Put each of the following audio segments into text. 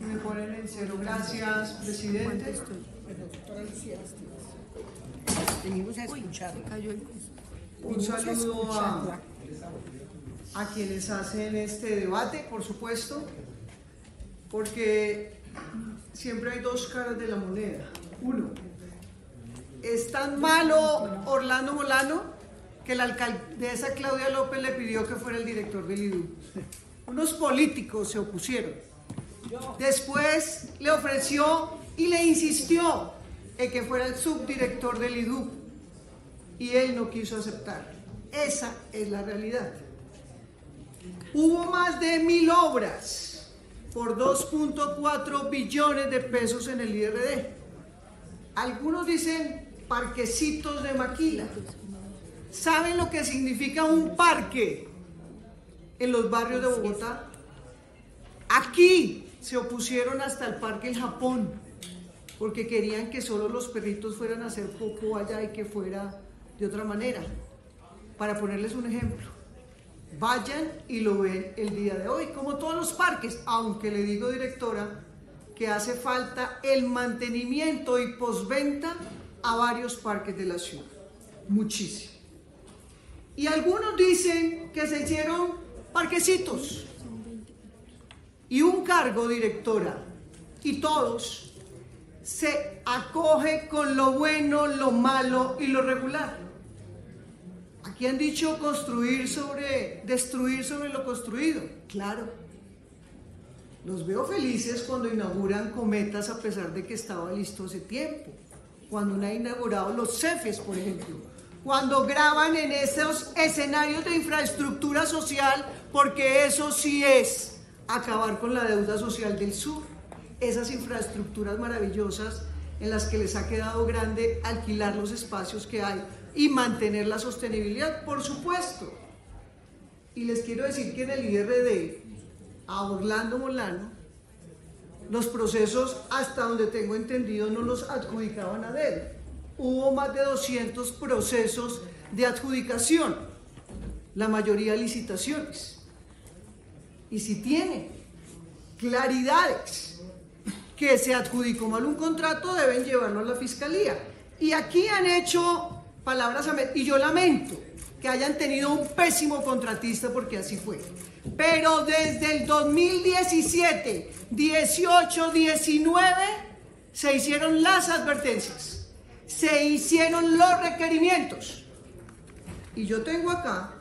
Me ponen en cero. Gracias, presidente. Venimos a escucharla. Un saludo a quienes hacen este debate, por supuesto, porque siempre hay dos caras de la moneda. Uno, es tan malo Orlando Molano que la alcaldesa Claudia López le pidió que fuera el director del IDU. Unos políticos se opusieron. Después le ofreció y le insistió en que fuera el subdirector del IDU y él no quiso aceptar. Esa es la realidad. Hubo más de 1000 obras por 2.4 billones de pesos en el IRD. Algunos dicen parquecitos de maquila. ¿Saben lo que significa un parque en los barrios de Bogotá? Aquí se opusieron hasta el Parque El Japón, porque querían que solo los perritos fueran a hacer popó allá y que fuera de otra manera. Para ponerles un ejemplo, vayan y lo ven el día de hoy, como todos los parques, aunque le digo, directora, que hace falta el mantenimiento y postventa a varios parques de la ciudad, muchísimo. Y algunos dicen que se hicieron parquecitos y un cargo, directora, y todos se acoge con lo bueno, lo malo y lo regular. Aquí han dicho destruir sobre lo construido. Claro, los veo felices cuando inauguran cometas a pesar de que estaba listo hace tiempo, cuando han inaugurado los CEFES, por ejemplo, cuando graban en esos escenarios de infraestructura social, porque eso sí es acabar con la deuda social del sur, esas infraestructuras maravillosas en las que les ha quedado grande alquilar los espacios que hay y mantener la sostenibilidad, por supuesto. Y les quiero decir que en el IRD, a Orlando Molano, los procesos, hasta donde tengo entendido, no los adjudicaban a él. Hubo más de 200 procesos de adjudicación, la mayoría licitaciones. Y si tiene claridades que se adjudicó mal un contrato, deben llevarlo a la fiscalía. Y aquí han hecho palabras y yo lamento que hayan tenido un pésimo contratista, porque así fue. Pero desde el 2017, 18, 19 se hicieron las advertencias, se hicieron los requerimientos. Y yo tengo acá,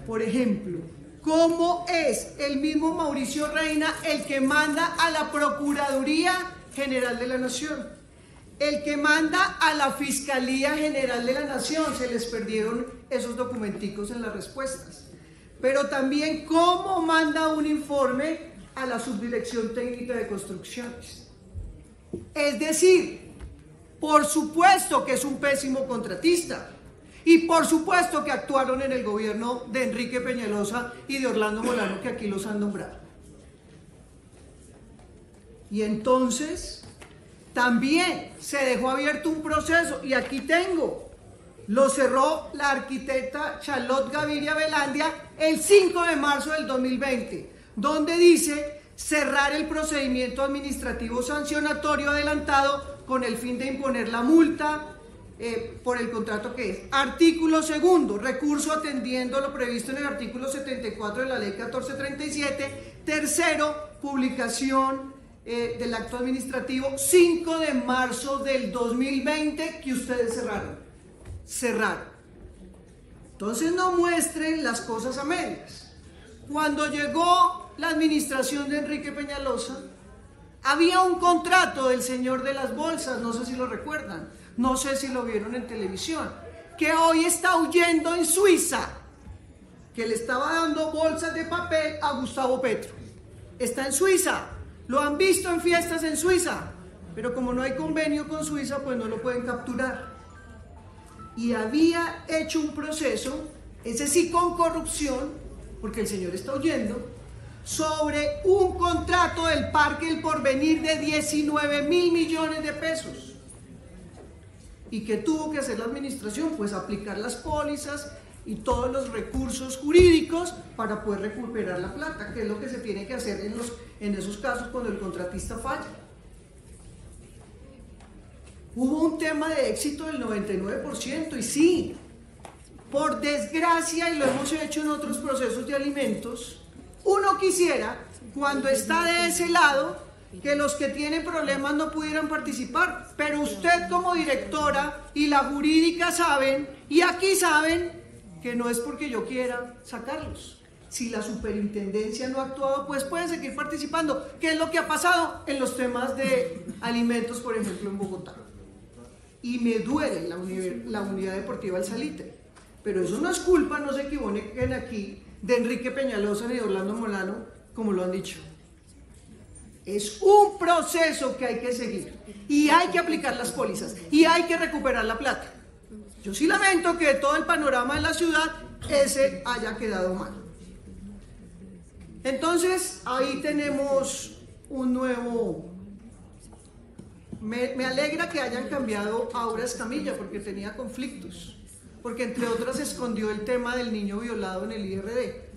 por ejemplo, cómo es el mismo Mauricio Reina el que manda a la Procuraduría General de la Nación, el que manda a la Fiscalía General de la Nación. Se les perdieron esos documenticos en las respuestas. Pero también cómo manda un informe a la Subdirección Técnica de Construcciones. Es decir, por supuesto que es un pésimo contratista y por supuesto que actuaron en el gobierno de Enrique Peñalosa y de Orlando Molano, que aquí los han nombrado. Y entonces también se dejó abierto un proceso, y aquí tengo, lo cerró la arquitecta Charlotte Gaviria Velandia el 5 de marzo del 2020, donde dice cerrar el procedimiento administrativo sancionatorio adelantado con el fin de imponer la multa por el contrato que es. Artículo segundo, recurso atendiendo lo previsto en el artículo 74 de la ley 1437. Tercero, publicación del acto administrativo 5 de marzo del 2020 que ustedes cerraron. Entonces no muestren las cosas a medias. Cuando llegó la administración de Enrique Peñalosa, había un contrato del señor de las bolsas, no sé si lo recuerdan, no sé si lo vieron en televisión, que hoy está huyendo en Suiza, que le estaba dando bolsas de papel a Gustavo Petro. Está en Suiza, lo han visto en fiestas en Suiza, pero como no hay convenio con Suiza, pues no lo pueden capturar. Y había hecho un proceso, ese sí con corrupción, porque el señor está huyendo, sobre un contrato del Parque El Porvenir de 19.000 millones de pesos. ¿Y qué tuvo que hacer la administración? Pues aplicar las pólizas y todos los recursos jurídicos para poder recuperar la plata, que es lo que se tiene que hacer en esos casos cuando el contratista falla. Hubo un tema de éxito del 99% y sí, por desgracia, y lo hemos hecho en otros procesos de alimentos, uno quisiera, cuando está de ese lado, que los que tienen problemas no pudieran participar, pero usted como directora y la jurídica saben, y aquí saben, que no es porque yo quiera sacarlos. Si la superintendencia no ha actuado, pues pueden seguir participando, que es lo que ha pasado en los temas de alimentos, por ejemplo, en Bogotá. Y me duele la unidad deportiva El Salitre, pero eso no es culpa, no se equivoquen aquí, de Enrique Peñalosa ni de Orlando Molano, como lo han dicho. Es un proceso que hay que seguir y hay que aplicar las pólizas y hay que recuperar la plata. Yo sí lamento que todo el panorama de la ciudad ese haya quedado mal. Entonces ahí tenemos un nuevo... Me alegra que hayan cambiado a Aura Escamilla porque tenía conflictos, porque entre otras escondió el tema del niño violado en el IRD.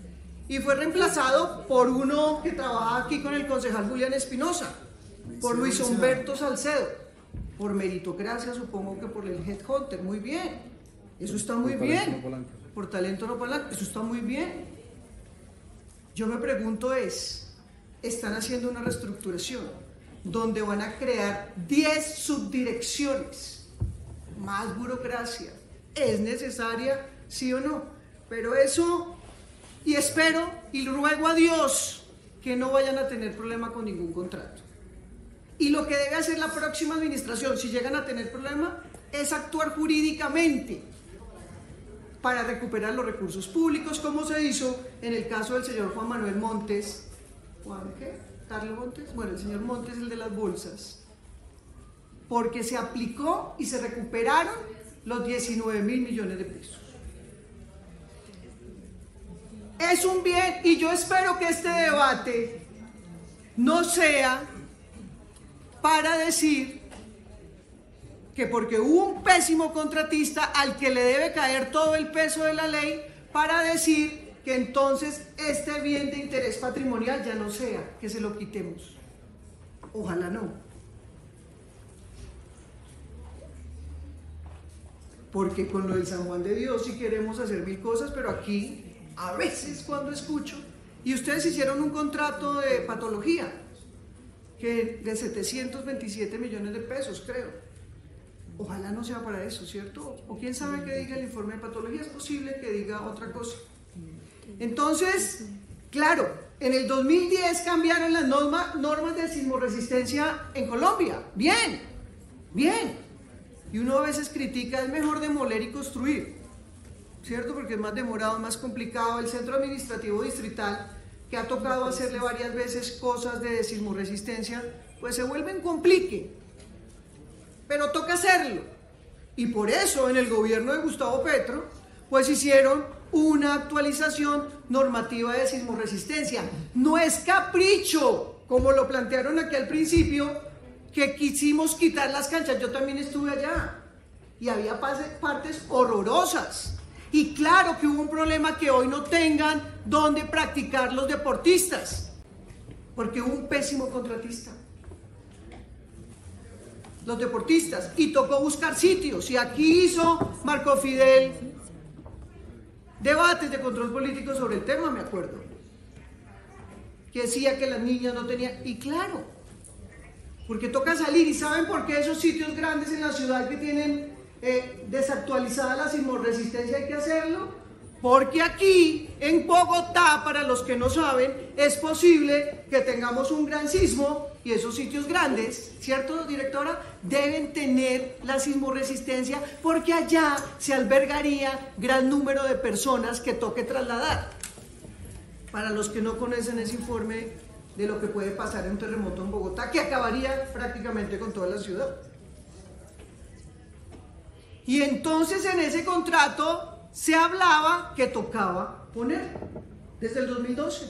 Y fue reemplazado por uno que trabaja aquí con el concejal Julián Espinosa, por Luis Humberto Salcedo, por meritocracia, supongo que por el headhunter. Muy bien, eso está muy bien. Por talento no palanca, eso está muy bien. Yo me pregunto están haciendo una reestructuración donde van a crear 10 subdirecciones, más burocracia. ¿Es necesaria, sí o no? Pero eso... Y espero y ruego a Dios que no vayan a tener problema con ningún contrato. Y lo que debe hacer la próxima administración, si llegan a tener problema, es actuar jurídicamente para recuperar los recursos públicos, como se hizo en el caso del señor Juan Manuel Montes. ¿Juan qué? ¿Carlos Montes? Bueno, el señor Montes, el de las bolsas. Porque se aplicó y se recuperaron los 19.000 millones de pesos. Es un bien y yo espero que este debate no sea para decir que porque hubo un pésimo contratista al que le debe caer todo el peso de la ley, para decir que entonces este bien de interés patrimonial ya no sea, que se lo quitemos. Ojalá no. Porque con lo del San Juan de Dios sí queremos hacer mil cosas, pero aquí... A veces cuando escucho, y ustedes hicieron un contrato de patología, que de 727 millones de pesos, creo. Ojalá no sea para eso, ¿cierto? O quién sabe qué diga el informe de patología, es posible que diga otra cosa. Entonces, claro, en el 2010 cambiaron las normas de sismoresistencia en Colombia. Bien, bien. Y uno a veces critica, es mejor demoler y construir, ¿cierto? Porque es más demorado, más complicado. El centro administrativo distrital, que ha tocado hacerle varias veces cosas de sismoresistencia, pues se vuelve un complique, pero toca hacerlo. Y por eso en el gobierno de Gustavo Petro, pues hicieron una actualización normativa de sismoresistencia. No es capricho, como lo plantearon aquí al principio, que quisimos quitar las canchas. Yo también estuve allá y había partes horrorosas. Y claro que hubo un problema que hoy no tengan donde practicar los deportistas, porque hubo un pésimo contratista. Los deportistas, y tocó buscar sitios, y aquí hizo Marco Fidel debates de control político sobre el tema, me acuerdo, que decía que las niñas no tenían, y claro, porque toca salir. ¿Y saben por qué esos sitios grandes en la ciudad que tienen desactualizada la sismoresistencia hay que hacerlo? Porque aquí en Bogotá, para los que no saben, es posible que tengamos un gran sismo y esos sitios grandes, ¿cierto, directora? Deben tener la sismoresistencia porque allá se albergaría gran número de personas que toque trasladar. Para los que no conocen ese informe de lo que puede pasar en un terremoto en Bogotá, que acabaría prácticamente con toda la ciudad. Y entonces en ese contrato se hablaba que tocaba poner desde el 2012.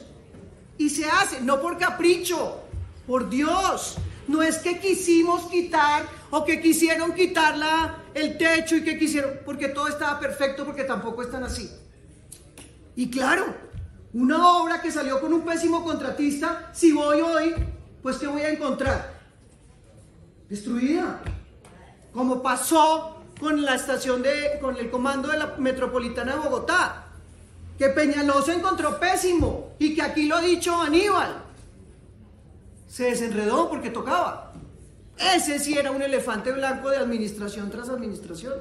Y se hace, no por capricho, por Dios. No es que quisimos quitar o que quisieron quitar el techo y que quisieron, porque todo estaba perfecto, porque tampoco están así. Y claro, una obra que salió con un pésimo contratista, si voy hoy, pues ¿qué voy a encontrar? Destruida. Como pasó con la estación con el comando de la Metropolitana de Bogotá, que Peñalosa encontró pésimo y que aquí lo ha dicho Aníbal. Se desenredó porque tocaba. Ese sí era un elefante blanco de administración tras administración.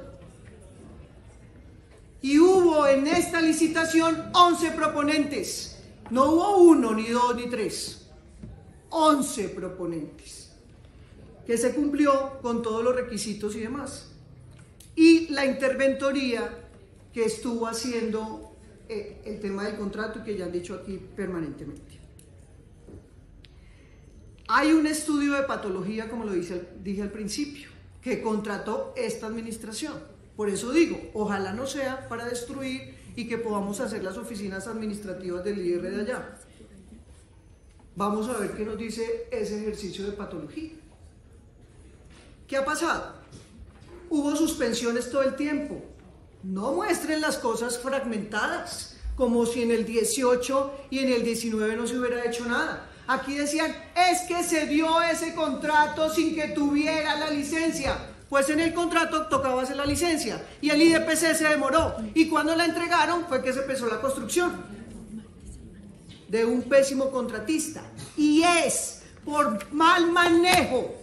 Y hubo en esta licitación 11 proponentes. No hubo 1, ni 2, ni 3. 11 proponentes. Que se cumplió con todos los requisitos y demás. Y la interventoría que estuvo haciendo el tema del contrato y que ya han dicho aquí permanentemente. Hay un estudio de patología, como lo dije al principio, que contrató esta administración. Por eso digo, ojalá no sea para destruir y que podamos hacer las oficinas administrativas del IR de allá. Vamos a ver qué nos dice ese ejercicio de patología. ¿Qué ha pasado? Hubo suspensiones todo el tiempo. No muestren las cosas fragmentadas, como si en el 18 y en el 19 no se hubiera hecho nada. Aquí decían, es que se dio ese contrato sin que tuviera la licencia. Pues en el contrato tocaba hacer la licencia y el IDPC se demoró. Y cuando la entregaron fue que se empezó la construcción de un pésimo contratista. Y es por mal manejo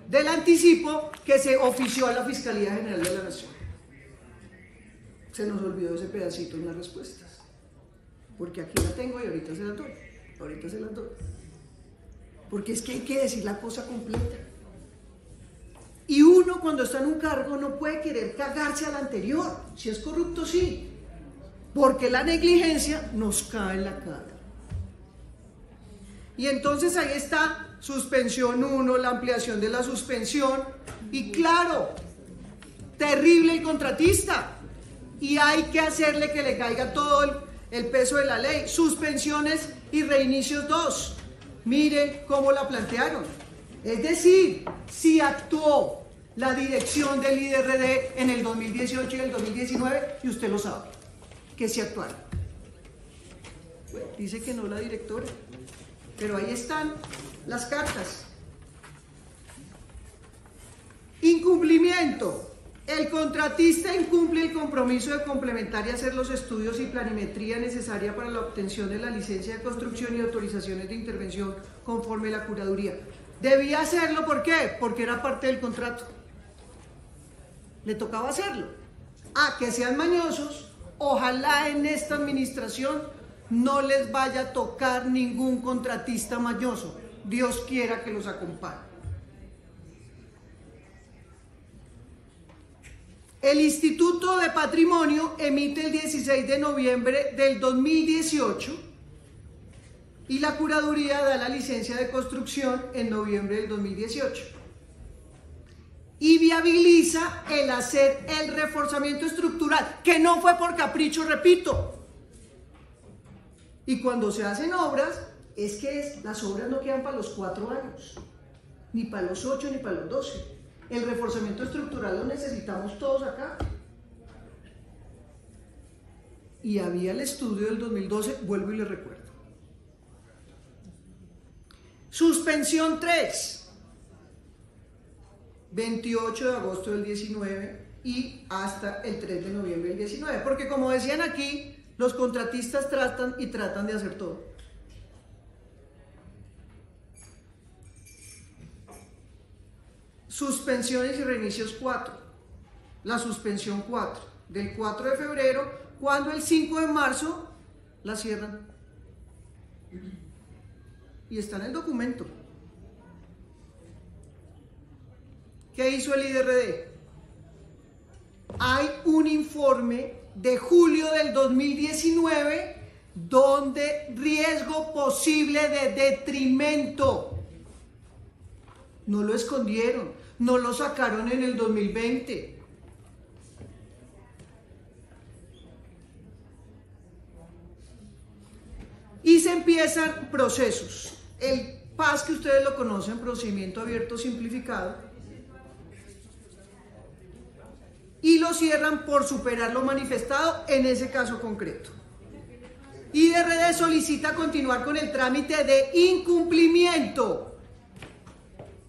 del anticipo que se ofició a la Fiscalía General de la Nación. Se nos olvidó ese pedacito en las respuestas, porque aquí la tengo y ahorita se la doy, porque es que hay que decir la cosa completa. Y uno cuando está en un cargo no puede querer cagarse al anterior. Si es corrupto, sí, porque la negligencia nos cae en la cara. Y entonces ahí está suspensión 1, la ampliación de la suspensión, y claro, terrible el contratista, y hay que hacerle que le caiga todo el peso de la ley. Suspensiones y reinicios 2, mire cómo la plantearon. Es decir, si actuó la dirección del IDRD en el 2018 y el 2019, y usted lo sabe, que sí actuaron. Bueno, dice que no la directora, pero ahí están las cartas. Incumplimiento. El contratista incumple el compromiso de complementar y hacer los estudios y planimetría necesaria para la obtención de la licencia de construcción y autorizaciones de intervención conforme a la curaduría. Debía hacerlo, ¿por qué? Porque era parte del contrato. Le tocaba hacerlo. Que sean mañosos, ojalá en esta administración no les vaya a tocar ningún contratista mañoso. Dios quiera que los acompañe. El Instituto de Patrimonio emite el 16 de noviembre del 2018 y la curaduría da la licencia de construcción en noviembre del 2018 y viabiliza el hacer el reforzamiento estructural, que no fue por capricho, repito. Y cuando se hacen obras, es que las obras no quedan para los 4 años, ni para los 8, ni para los 12. El reforzamiento estructural lo necesitamos todos acá. Y había el estudio del 2012, vuelvo y les recuerdo. Suspensión 3, 28 de agosto del 19 y hasta el 3 de noviembre del 19. Porque como decían aquí, los contratistas tratan de hacer todo. Suspensiones y reinicios 4. La suspensión 4, del 4 de febrero, cuando el 5 de marzo la cierran. Y está en el documento. ¿Qué hizo el IDRD? Hay un informe de julio del 2019 donde riesgo posible de detrimento. No lo escondieron, no lo sacaron en el 2020. Y se empiezan procesos. El PAS, que ustedes lo conocen, procedimiento abierto simplificado, y lo cierran por superar lo manifestado en ese caso concreto. IDRD solicita continuar con el trámite de incumplimiento.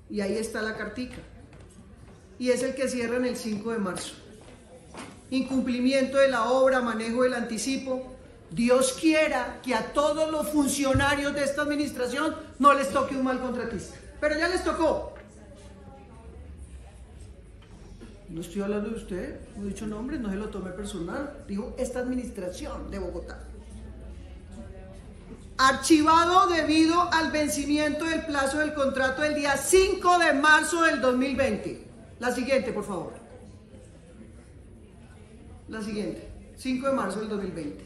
Y ahí está la cartica. Y es el que cierran el 5 de marzo. Incumplimiento de la obra, manejo del anticipo. Dios quiera que a todos los funcionarios de esta administración no les toque un mal contratista. Pero ya les tocó. No estoy hablando de usted, no he dicho nombres, no se lo tome personal. Dijo esta administración de Bogotá. Archivado debido al vencimiento del plazo del contrato del día 5 de marzo del 2020. La siguiente, por favor. La siguiente, 5 de marzo del 2020.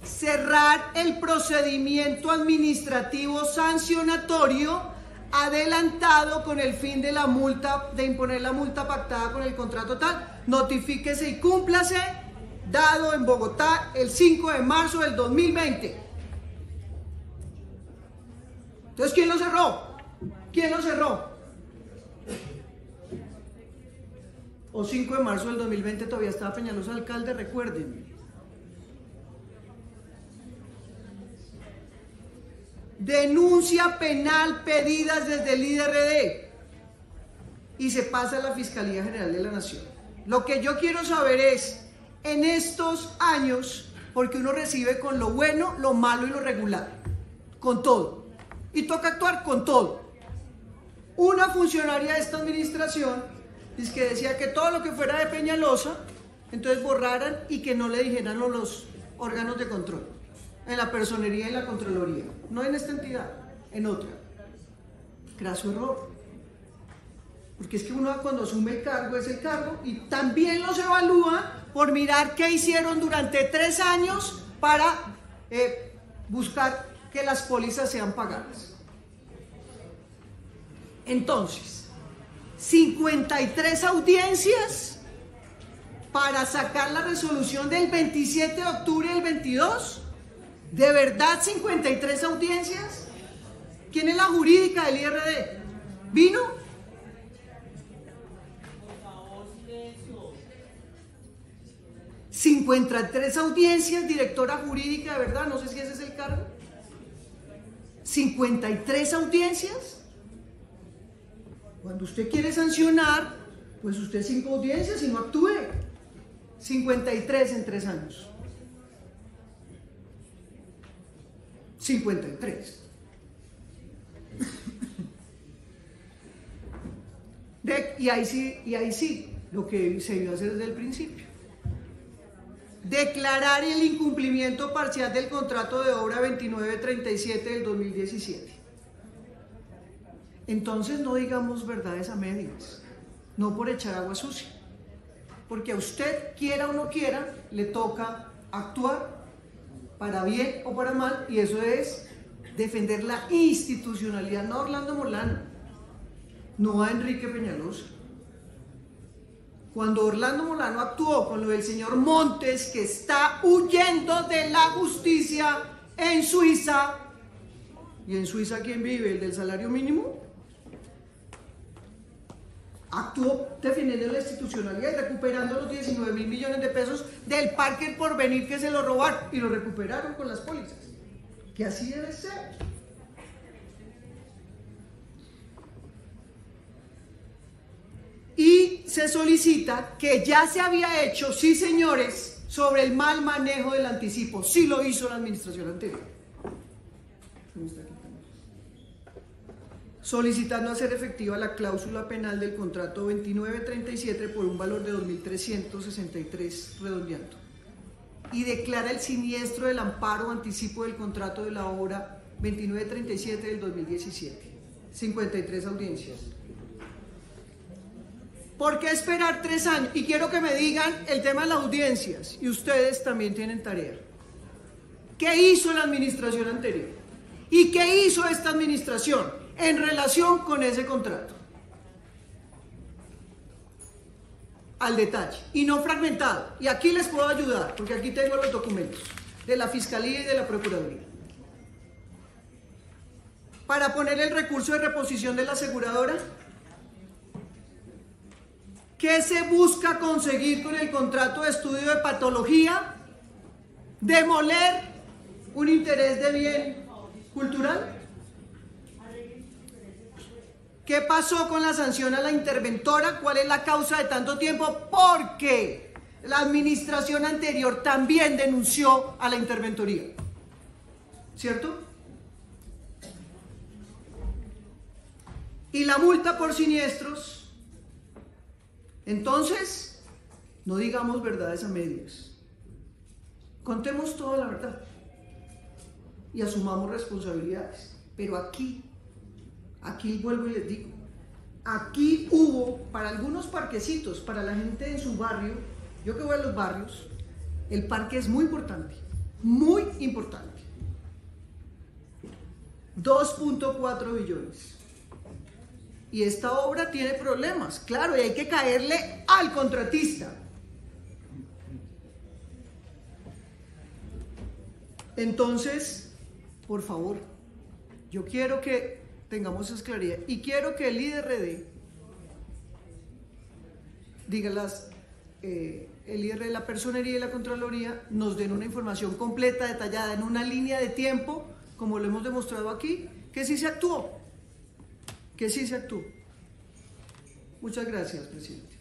Cerrar el procedimiento administrativo sancionatorio adelantado con el fin de la multa, de imponer la multa pactada con el contrato tal. Notifíquese y cúmplase, dado en Bogotá el 5 de marzo del 2020. Entonces, ¿quién lo cerró? ¿Quién lo cerró? O 5 de marzo del 2020 todavía estaba Peñalosa alcalde, recuerden. Denuncia penal pedidas desde el IDRD y se pasa a la Fiscalía General de la Nación. Lo que yo quiero saber es, en estos años, porque uno recibe con lo bueno, lo malo y lo regular, con todo, y toca actuar con todo. Una funcionaria de esta administración es que decía que todo lo que fuera de Peñalosa, entonces borraran y que no le dijeran los órganos de control, en la personería y en la contraloría, no en esta entidad, en otra. Craso error. Porque es que uno cuando asume el cargo es el cargo y también los evalúa por mirar qué hicieron durante 3 años para buscar que las pólizas sean pagadas. Entonces, 53 audiencias para sacar la resolución del 27 de octubre del 22. ¿De verdad 53 audiencias? ¿Quién es la jurídica del IRD? ¿Vino? ¿53 audiencias, directora jurídica, de verdad? No sé si ese es el cargo. ¿53 audiencias? Cuando usted quiere sancionar, pues usted 5 audiencias y no actúe. 53 en 3 años. 53. Y ahí sí, lo que se iba a hacer desde el principio. Declarar el incumplimiento parcial del contrato de obra 2937 del 2017. Entonces no digamos verdades a medias, no por echar agua sucia, porque a usted, quiera o no quiera, le toca actuar para bien o para mal, y eso es defender la institucionalidad, no a Orlando Molano, no a Enrique Peñalosa. Cuando Orlando Molano actuó con lo del señor Montes, que está huyendo de la justicia en Suiza, ¿y en Suiza quién vive? ¿El del salario mínimo? Actuó defendiendo la institucionalidad y recuperando los 19.000 millones de pesos del Parque El Porvenir, que se lo robaron y lo recuperaron con las pólizas. Que así debe ser. Y se solicita que ya se había hecho, sí señores, sobre el mal manejo del anticipo. Sí lo hizo la administración anterior. Solicitando hacer efectiva la cláusula penal del contrato 2937 por un valor de 2.363 redondeando. Y declara el siniestro del amparo anticipo del contrato de la obra 2937 del 2017. 53 audiencias. ¿Por qué esperar 3 años? Y quiero que me digan el tema de las audiencias, y ustedes también tienen tarea. ¿Qué hizo la administración anterior? ¿Y qué hizo esta administración en relación con ese contrato? Al detalle, y no fragmentado. Y aquí les puedo ayudar, porque aquí tengo los documentos de la Fiscalía y de la Procuraduría. Para poner el recurso de reposición de la aseguradora, ¿qué se busca conseguir con el contrato de estudio de patología? Demoler un interés de bien cultural? ¿Qué pasó con la sanción a la interventora? ¿Cuál es la causa de tanto tiempo? Porque la administración anterior también denunció a la interventoría, ¿cierto? Y la multa por siniestros. Entonces, no digamos verdades a medias. Contemos toda la verdad y asumamos responsabilidades. Pero aquí vuelvo y les digo, aquí hubo para algunos parquecitos, para la gente en su barrio, yo que voy a los barrios, el parque es muy importante, muy importante. 2.4 billones. Y esta obra tiene problemas, claro, y hay que caerle al contratista. Entonces, por favor, yo quiero que tengamos esa claridad y quiero que el IDRD diga el IDRD, la Personería y la Contraloría nos den una información completa, detallada, en una línea de tiempo, como lo hemos demostrado aquí, que sí se actuó. Muchas gracias, presidente.